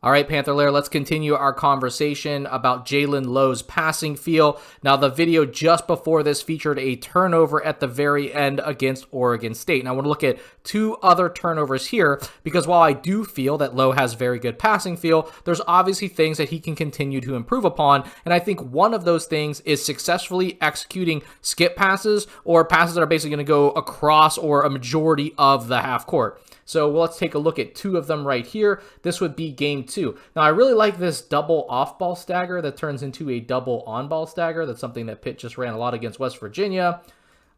All right, Panther Lair, let's continue our conversation about Jaland Lowe's passing feel. Now, the video just before this featured a turnover at the very end against Oregon State. And I want to look at two other turnovers here because while I do feel that Lowe has very good passing feel, there's obviously things that he can continue to improve upon. And I think one of those things is successfully executing skip passes or passes that are basically going to go across or a majority of the half court. So let's take a look at two of them right here. This would be game two. Now, I really like this double off-ball stagger that turns into a double on-ball stagger. That's something that Pitt just ran a lot against West Virginia.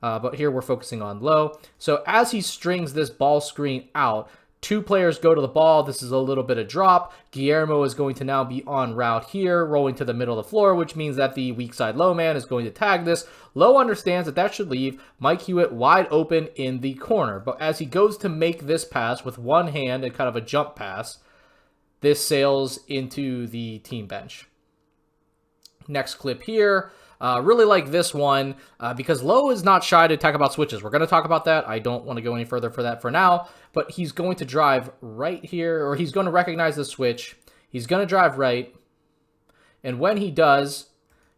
But here we're focusing on Lowe. So as he strings this ball screen out, two players go to the ball. This is a little bit of drop. Guillermo is going to now be on route here, rolling to the middle of the floor, which means that the weak side Lowe man is going to tag this. Lowe understands that that should leave Mike Hewitt wide open in the corner. But as he goes to make this pass with one hand and kind of a jump pass, this sails into the team bench. Next clip here. Really like this one because Lowe is not shy to talk about switches. We're going to talk about that. I don't want to go any further for that for now, but he's going to drive right here, or he's going to recognize the switch. He's going to drive right, and when he does,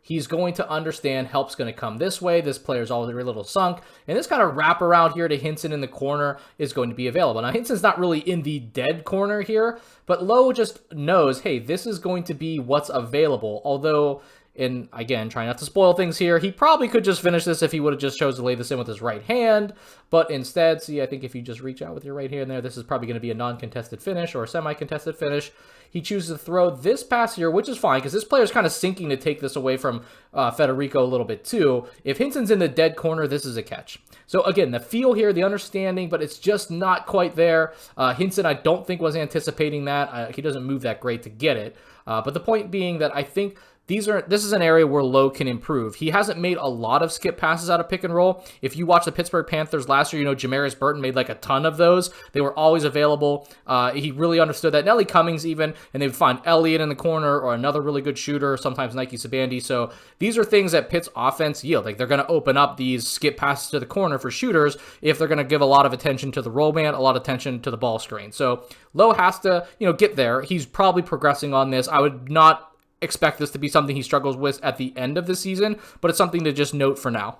he's going to understand help's going to come this way. This player's already a little sunk, and this kind of wrap around here to Hinson in the corner is going to be available. Now, Hinson's not really in the dead corner here, but Lowe just knows, hey, this is going to be what's available, although... And again, trying not to spoil things here, he probably could just finish this if he would have just chose to lay this in with his right hand. But instead, see, I think if you just reach out with your right hand there, this is probably going to be a non-contested finish or a semi-contested finish. He chooses to throw this pass here, which is fine because this player is kind of sinking to take this away from Federico a little bit too. If Hinson's in the dead corner, this is a catch. So again, the feel here, the understanding, but it's just not quite there. Hinson, I don't think was anticipating that. He doesn't move that great to get it. But the point being that I think this is an area where Lowe can improve. He hasn't made a lot of skip passes out of pick and roll. If you watch the Pittsburgh Panthers last year, you know Jamarius Burton made like a ton of those. They were always available. He really understood that. Nelly Cummings even, and they would find Elliott in the corner or another really good shooter, sometimes Nike Sabandi. So these are things that Pitt's offense yield. Like they're going to open up these skip passes to the corner for shooters if they're going to give a lot of attention to the roll man, a lot of attention to the ball screen. So Lowe has to, get there. He's probably progressing on this. I would not expect this to be something he struggles with at the end of the season, but it's something to just note for now.